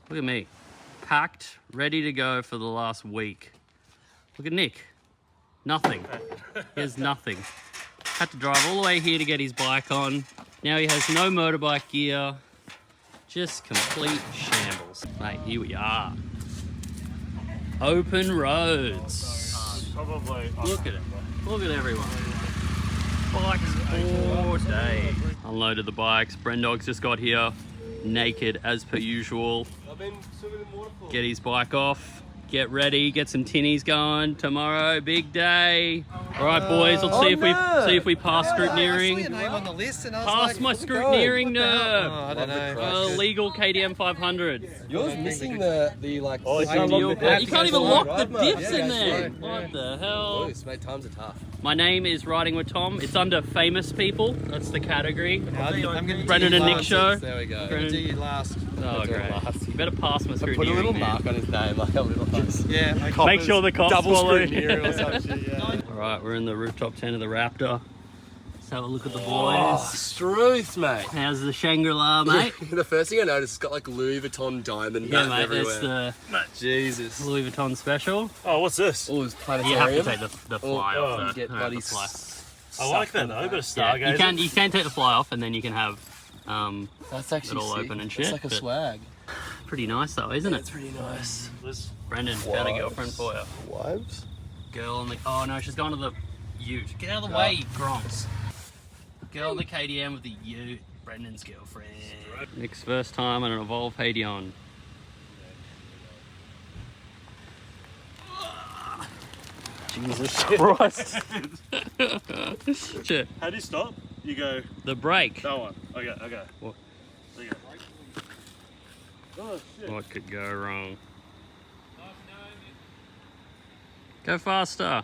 Look at me. Packed, ready to go for the last week. Look at Nick. Nothing. He has nothing. Had to drive all the way here to get his bike on. Now he has no motorbike gear. Just complete shambles. Mate, here we are. Open roads. Probably. Look at it. Look at everyone. Bikes all day. Unloaded the bikes. Brendog's just got here. Naked as per usual. I've been swimming in Waterfall. Get his bike off. Get ready. Get some tinnies going. Tomorrow, big day. All right, boys. Let's see if we pass scrutineering. I saw your name on the list and I was Pass like, my scrutineering, nerve. I don't know. Legal KDM 500. Yours missing the like. Oh, You can't even lock the dips in there. right. What the hell? Boys, mate, times are tough. My name is Riding with Tom. It's under famous people. That's the category. I'm going to Brendan and Nick show. There we go. do you last. Oh, do it great. last. You better pass my scrutineering. Put a little man. mark on his name, like a little face. Yeah. Make sure the cops double follow. scrutineer or some shit, yeah. All right, we're in the rooftop tent of the Raptor. Let's have a look at the Oh, boys. Struth, mate. How's the Shangri-La, mate? The first thing I noticed, it's got like Louis Vuitton diamond Yeah, band mate, everywhere. that's the Jesus. Louis Vuitton special. Oh, what's this? Oh, it's You planetarium. have to take the fly Oh, off. you though. get All right, bloody the fly. I like that though, a bit of Yeah, stargazing. you can take the fly off, and then you can have That's actually it all sick. open and It's shit. like a but swag. pretty nice though, isn't It's it? pretty nice. Liz, Brendan found a girlfriend for you. Wives? Girl in the oh no, she's gone to the Ute. Get out of the way, you Gronks. Girl in the KDM with the Ute. Brendan's girlfriend. Nick's first time on an Evolve Hadion. Jesus Christ. Shit. how do you stop? You go The brake. that one. Okay. What? There you go. Oh shit. What could go wrong? Go faster.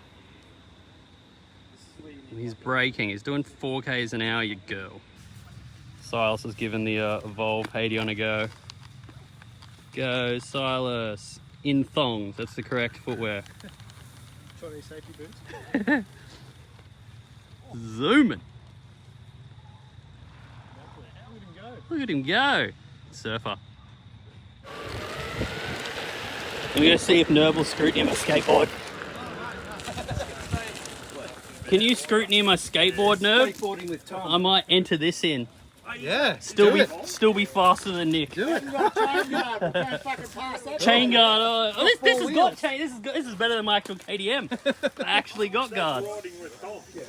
He's braking. He's doing 4Ks an hour, you girl. Silas has given the Evolve Hadion a go. Go, Silas. In thongs. That's the correct footwear. Chinese safety boots. Zooming. Look at him go. Surfer. I'm going to see if Nerb will scrutiny my skateboard. Can you scrutiny my skateboard, Nerb? Skateboarding with Tom. I might enter this in. Yeah. Still be faster than Nick. Do it. Chain guard. Oh, this has got chain. This is better than my actual KDM. I actually got guard.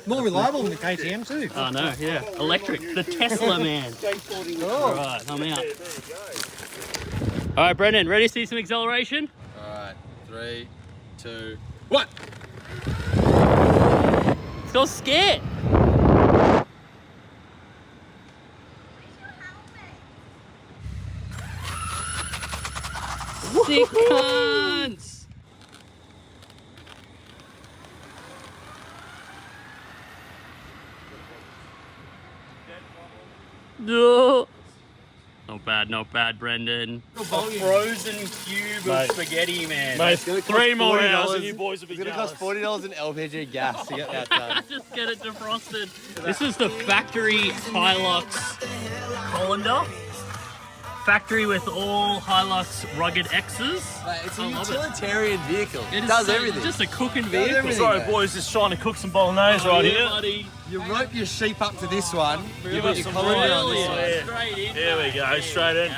More reliable than the KTM too. Oh no, yeah. Electric. The Tesla man. All right, I'm out. All right, Brendan, ready to see some acceleration? Alright, 3, 2, 1! It's got scared. Sick cunts. No. Not bad, Brendan. A frozen cube Mate. of spaghetti, man. Mate, gonna cost 3 more $40 hours and you boys will be It's gonna jealous. cost $40 in LPG gas to get that done. Just get it defrosted. This is the factory Hilux colander. Factory with all Hilux rugged X's. Mate, it's a I love it. utilitarian vehicle. It is does so- everything. Just a cooking vehicle. everything. Sorry boys, just trying to cook some bolognese right Yeah, here. buddy. You rope your sheep up to this one. You put your some colander on this oil, one. yeah. Straight in. Here we go, straight in.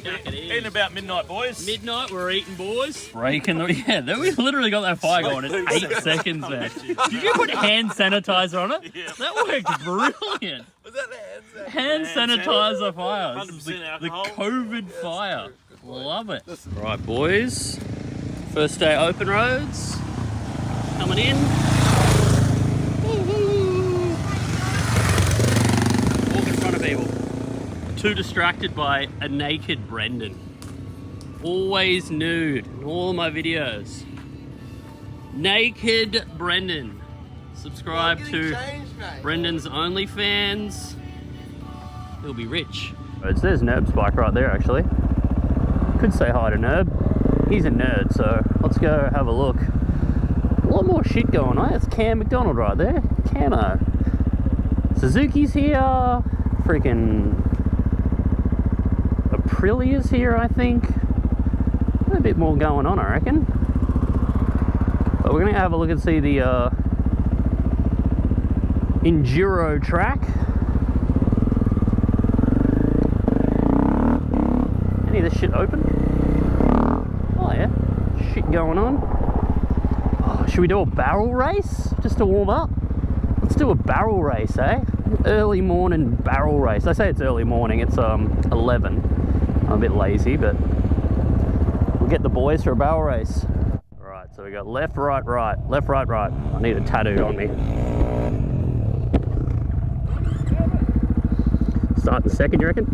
Chuck it in. In about midnight, boys. Midnight, we're eating, boys. Breaking the then we literally got that fire going in 8 seconds there. Did you put hand sanitizer on it? Yeah. That worked brilliant. Was that the Hand sanitizer fire. This is 100% the alcohol. COVID fire. Love it. Right, boys. First day open roads. Coming in. Woo-hoo. Walk in front of people. Too distracted by a naked Brendan. Always nude in all of my videos. Naked Brendan. Subscribe to Brendan's OnlyFans. He'll be rich. There's Nerb's bike right there, actually. Could say hi to Nerb. He's a nerd, so let's go have a look. A lot more shit going on. It's Cam McDonald right there. Camo. Suzuki's here. Freaking Aprilia's here, I think. A bit more going on, I reckon. But we're going to have a look and see the enduro track. Any of this shit open? Oh yeah, shit going on. Oh, should we do a barrel race just to warm up? Let's do a barrel race, eh? Early morning barrel race. I say it's early morning, it's 11. I'm a bit lazy, but we'll get the boys for a barrel race. Alright, so we got left, right, right. Left, right, right. I need a tattoo on me. Start in second, you reckon?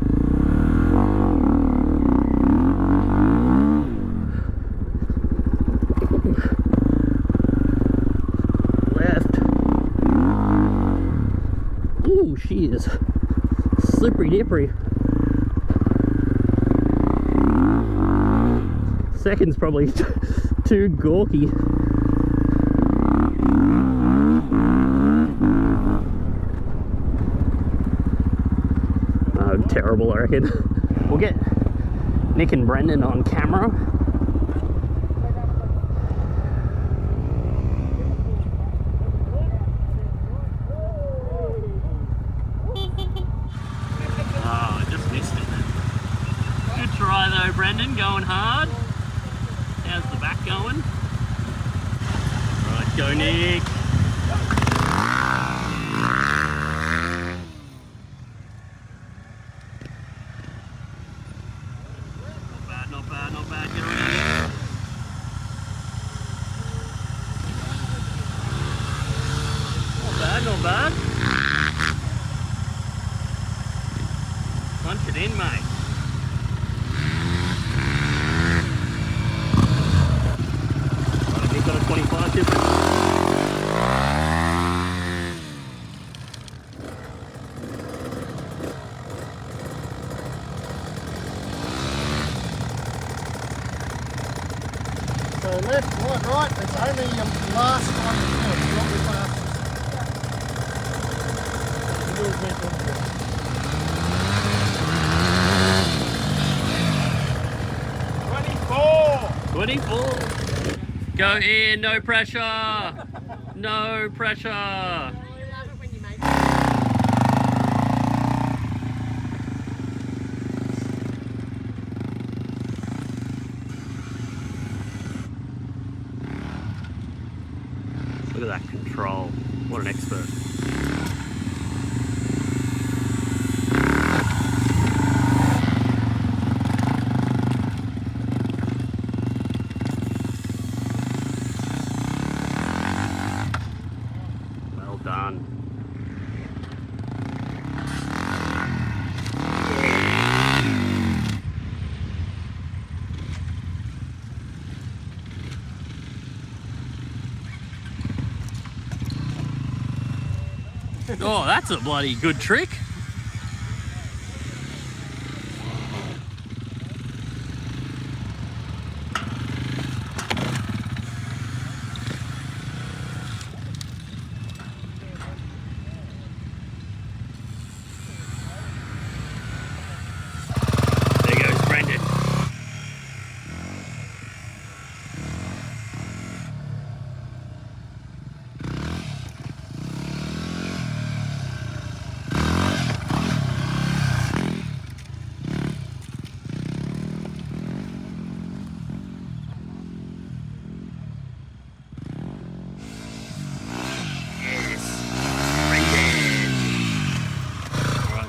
Ooh, she is slippery dippery. Second's probably too gawky. Oh, terrible, I reckon. We'll get Nick and Brendan on camera. Try though, Brendan, going hard. How's the back going? Right, go Nick. Not bad, not bad, not bad. Get on Nick. Not bad, not bad. Punch it in, mate. Got a 25 difference. So left, right, right. It's only last one to do it, not the fastest. You do it better. 24. Go in, no pressure. No pressure. Look at that control. What an expert. Well done. Oh, that's a bloody good trick. There goes Brendan.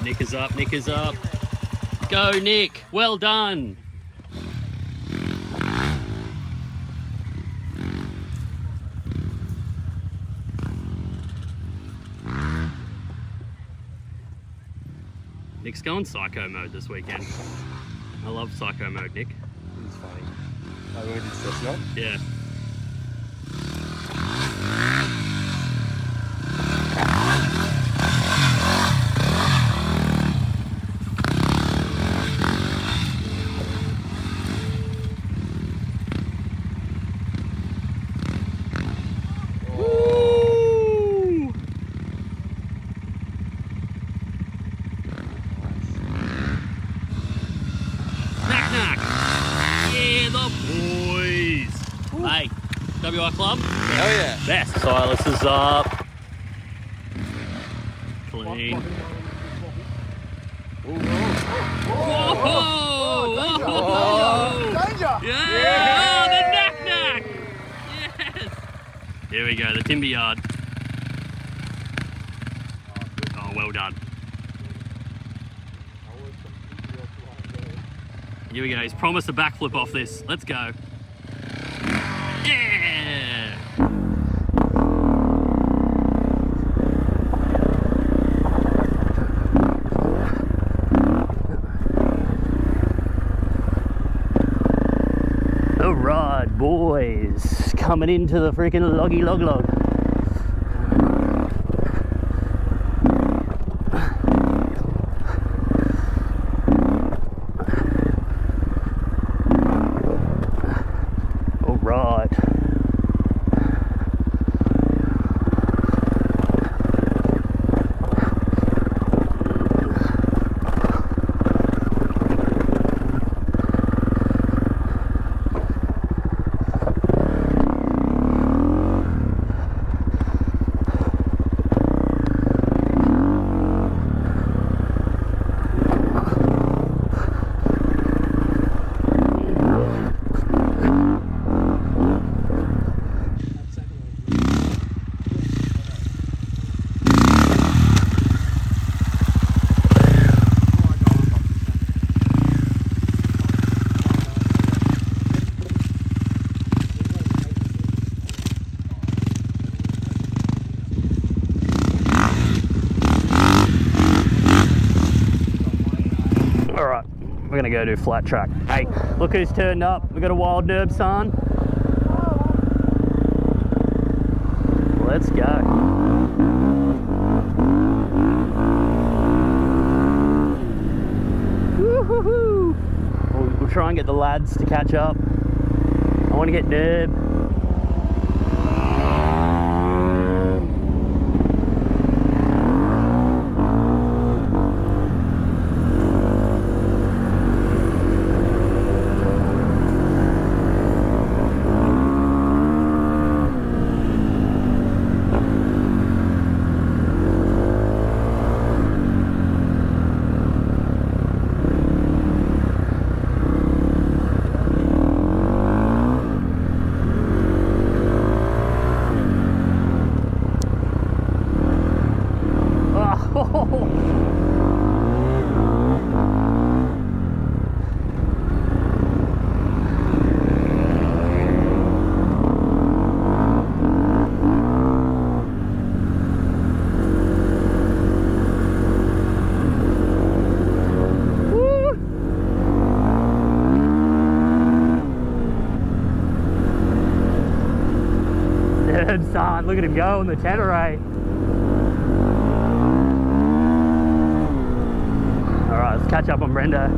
Nick is up, Nick is up. Go, Nick. Well done. Nick's going psycho mode this weekend. I love psycho mode, Nick. It's funny. I really did stress not. Yeah. Yeah, the WI Club? Hell yeah. Best. Silas is up. Clean. Whoa! Danger! Yeah! Oh, the knack-knack! Yes! Here we go, the timber yard. Oh, well done. Here we go, he's promised a backflip off this. Let's go. Yeah! Alright, boys. Coming into the freaking loggy log log. Alright. Alright, we're gonna go do flat track. Hey, look who's turned up. We got a wild nerb, son. Let's go. Woo-hoo-hoo. We'll try and get the lads to catch up. I want to get nerb. Son, look at him go on the Tenere. Alright, let's catch up on Brenda.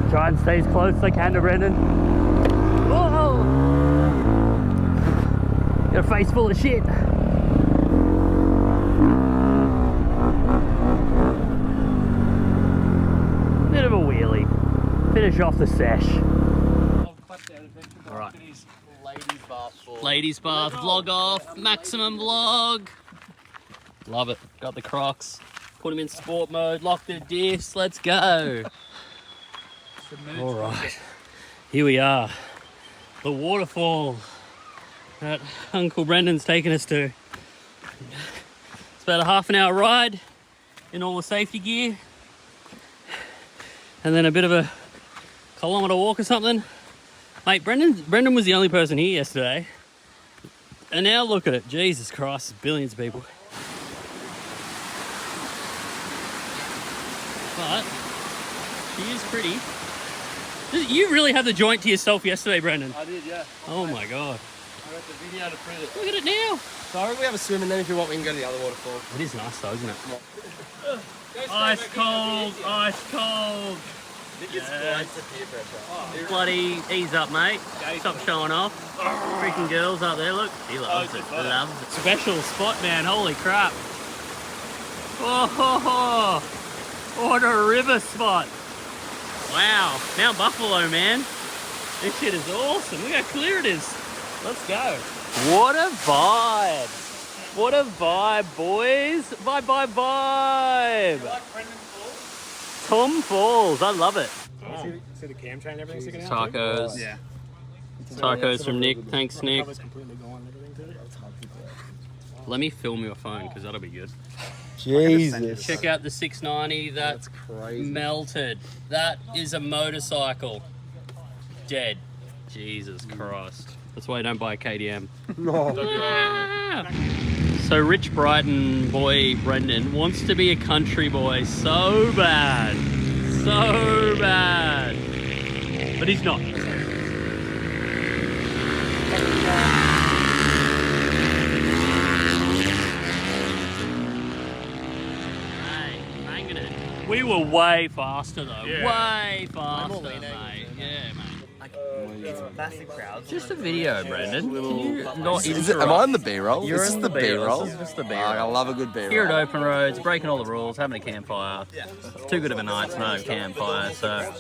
Try and stay as close as I can to Brendan. Whoa! Got a face full of shit. Bit of a wheelie. Finish off the sesh. Alright. Ladies bath ball. Ladies bath, vlog off, maximum vlog. Love it. Got the Crocs. Put them in sport mode, lock the discs, let's go. Alright. Here we are. The waterfall that Uncle Brendan's taken us to. It's about a half an hour ride in all the safety gear. And then a bit of a kilometre walk or something. Mate, Brendan was the only person here yesterday. And now look at it. Jesus Christ, there's billions of people. But she is pretty. You really had the joint to yourself yesterday, Brendan. I did, yeah. Oh my God. I got the video to prove it. Look at it now. So we have a swim and then if you want we can go to the other waterfall. It is nice though, isn't it? Yeah. Ice cold, ice cold. Bloody ease up, mate. Stop showing off. Freaking girls up there, look. He loves it. Loves it. Special spot, man. Holy crap. Oh, what a river spot. Wow. Mount Buffalo, man. This shit is awesome. Look how clear it is. Let's go. What a vibe. What a vibe, boys. Vibe, vibe, vibe. You like Brendan's Falls? Tom Falls. I love it. See the cam train and everything sticking out? Tacos. Yeah. Tacos from Nick. Thanks, Nick. Cover's completely gone and everything too. Let me film your phone because that'll be good. Jesus. Check out the 690. That's crazy. melted. That is a motorcycle. Dead. Jesus Christ. That's why you don't buy a KTM. Ah. So Rich Brighton boy Brendan wants to be a country boy so bad. So bad. But he's not. We were way faster though. Yeah. Way faster, mate. Yeah, mate. It's massive crowds. Just a video, Brendan. Can you not Am I on the B-roll? You're Is in this the the B-roll? This is just the I B-roll. love a good B-roll. Here at Open Roads, breaking all the rules, having a campfire. Too good of a night to not have a campfire, so